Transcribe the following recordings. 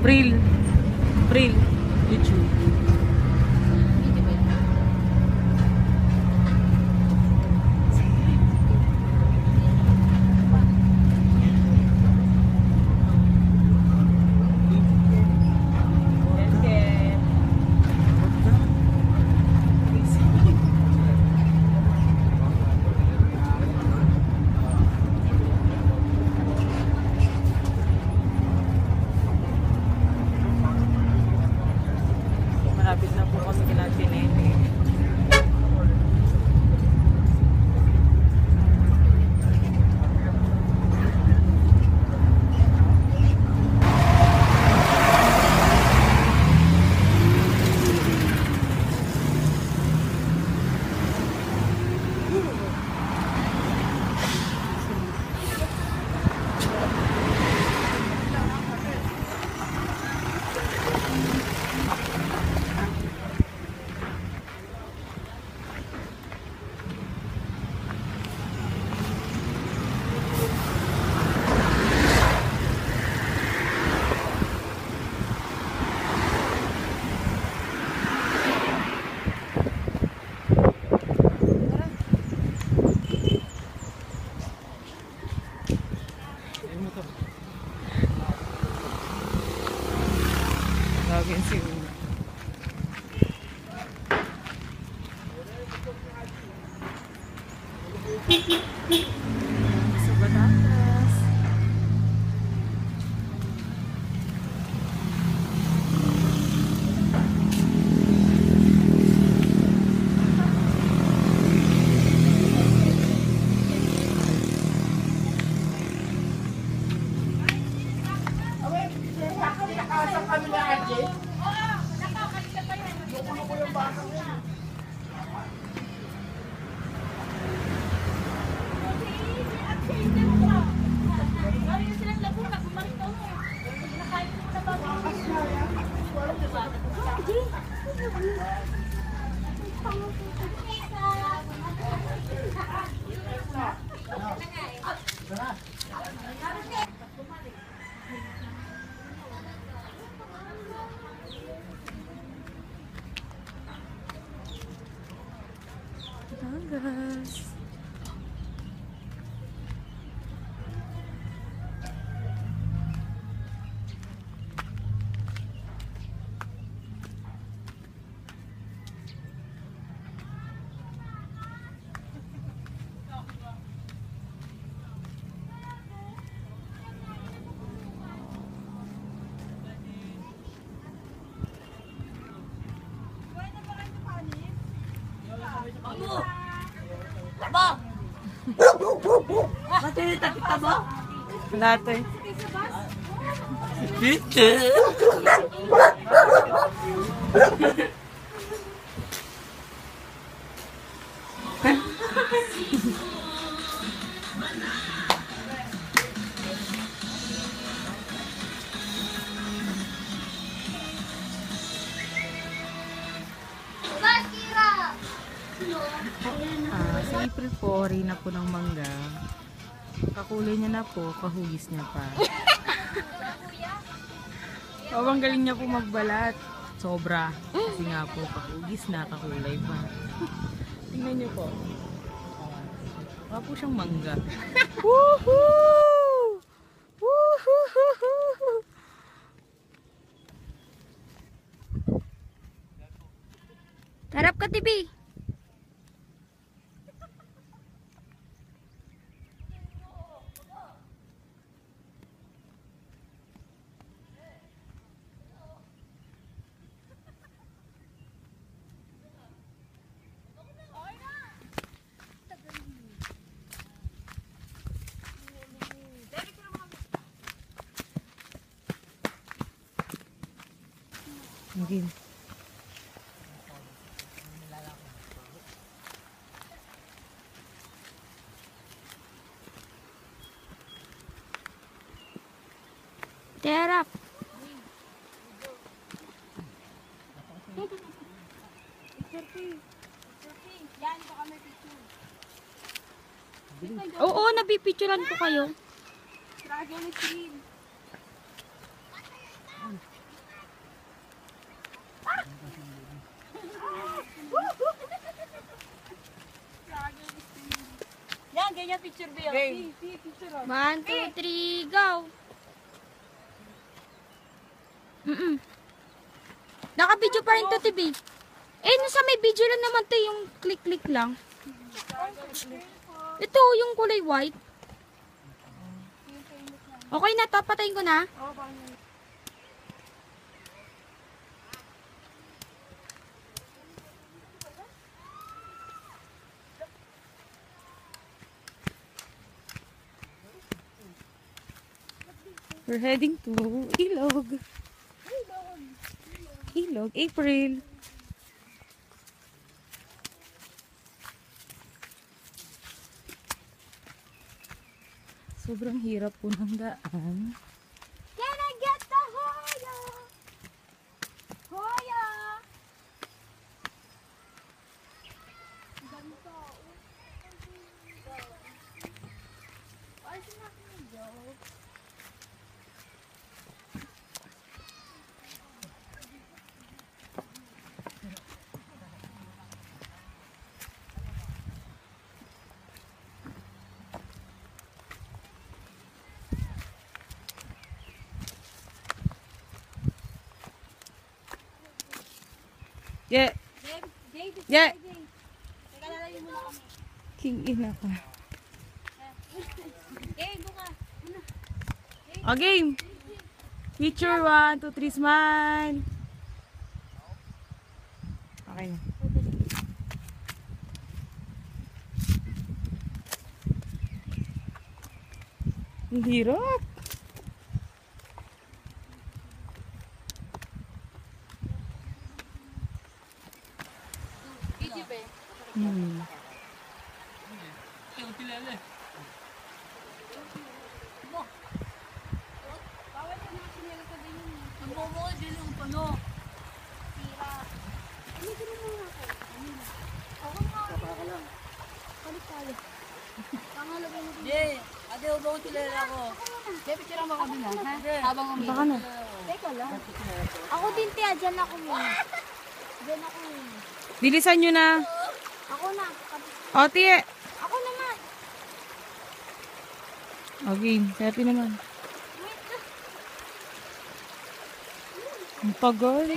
April. April. YouTube. Malapit na po kami kila Tinene. Gagawin si Una. Sa Batangas. Batangas. Matita mo? Wala to eh. Si April po, rin na po ng mangga. Kakulay niya na po, kahugis niya pa. Ang galing niya po magbalat. Sobra. Kasi nga po, kahugis na, kakulay pa. Tingnan niyo po. Wala po siyang mangga. Woohoo! Woohoo! Harap ka, TV. Hindi. Harap. Oo, nabipicturean ko kayo. Dragon Queen. ganyan picture ba yan? Picture. 1, 2, 3, go! Naka-video pa rin to, TV. Eh, nasa may video lang naman to, yung click-click lang. Ito, yung kulay white. Okay na to, patayin ko na. We're heading to Ilog. Ilog, April. Sobrang hirap po ng daan. Can I get the Hoya? Hoya! Ganito. Ay, sinabi mo, Joe. Yeah. Dave, Yeah. teka, lalayo muna kami. King ina ka. Dave, buka. O, game. Picture 1, 2, 3, smile. Okay na. Ang hirap. Hmm. Baka na. Teka lang. Ako din, Tia. Diyan ako muna. Diyan ako muna. Bilisan nyo na. Ako na. O, tiye. Ako naman. O, game. Happy naman. Ang tagal.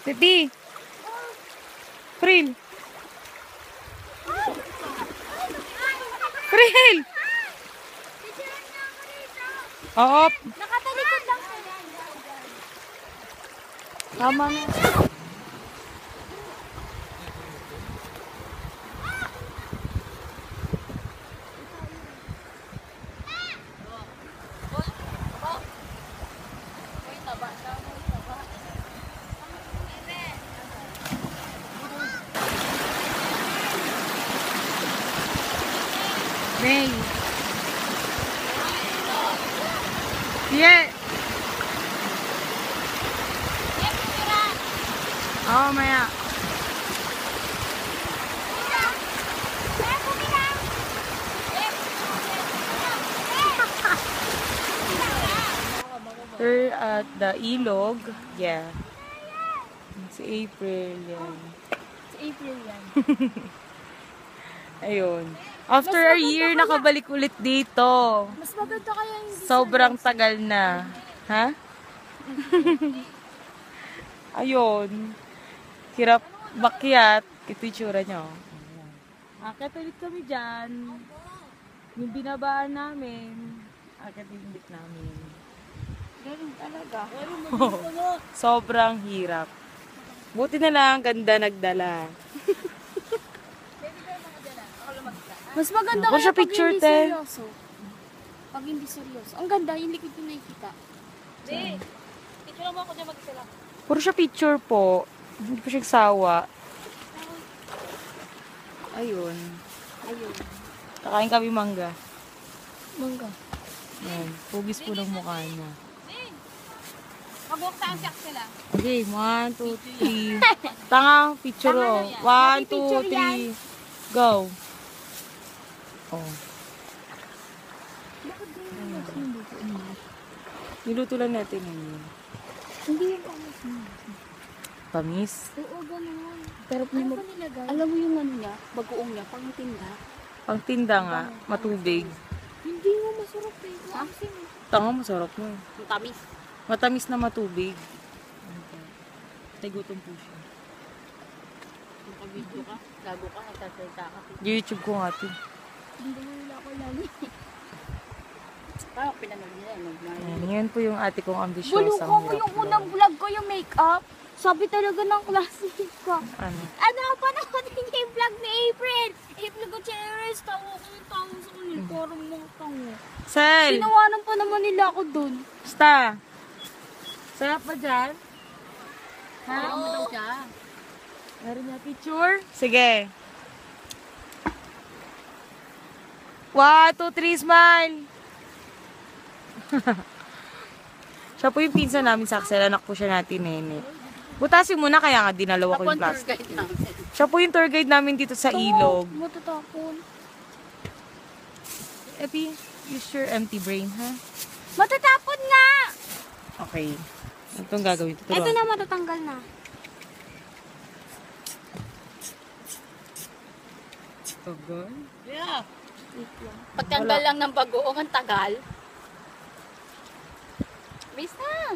Titi. Pril. Pril. Oo. Nakatalikod lang. Tama na. May. Yeah. Oo, maya. We're at the Ilog. Yeah. Si April, yan. Si April yan. Ayun. After a year, nakabalik ulit dito. Mas maganda kaya yung Sobrang tagal na. Ha? Ayun. Hirap bakyat. Ito yung tsura nyo. Akit ulit kami dyan. Yung binabaan namin. Akit ulit namin. ganun talaga. Sobrang hirap. Buti na lang, ganda nagdala. Mas maganda Ako kaya siya pag picture, hindi te. seryoso. Pag hindi seryoso. Ang ganda, yung likod ko nakikita. Picture mo ako dyan mag-isa lang. Puro siya picture po. Hindi pa siya sawa. Ayun. Ayun. Kakain kami mangga. Mangga. Yan. Pugis po ng mukha niya. Mag-walk tayo siya sila. Okay, 1, 2, 3. Tanga, picture Tanga oh. na yan. 1, Happy 2, picture 3. Go. Oh. Niluto lang natin ngayon. Hindi yung panis mo. Tamis. Oo, ganun. Pero Ano ba nilagay? alam mo yung ano niya, bagoong niya, pang tinda. Pang tinda nga, matubig. Hindi mo masarap eh. Maasim. Tanga, masarap mo. Ang tamis. Matamis na matubig. Tagutom po siya. Naka-video ka, gago ka, nagsasalita ka. YouTube ko nga ito. Hindi mo nila ako lagi. Parang pinanood nila, Ayan, yun po yung ate kong ambisyosa. Bulukan ko yung unang vlog ko yung makeup. Sabi talaga ng classmate ko. Ano? Ano, panoorin niya yung vlog ni April. April Gutierrez, tawa ko yung tawa sa kanil. Parang mga tango. Sel! Tinawanan pa naman nila ako dun. Basta! Sarap ba dyan? Parang mo daw siya. Meron niya picture? Sige. 1, 2, 3, smile! Siya po yung pinsan namin sa Axel. Anak po siya natin, Nene. Butasin muna, kaya nga dinalawa ko yung plastic. Guide namin. Siya po yung tour guide namin dito sa ilog. Matatapon. Epi, use your empty brain, ha? Matatapon nga! Okay. Itong gagawin. Ito Tuturuan. na, matatanggal na. Tagal. Yeah. Wait lang. Pagtanggal lang ng bagoong, ang tagal. Bis na.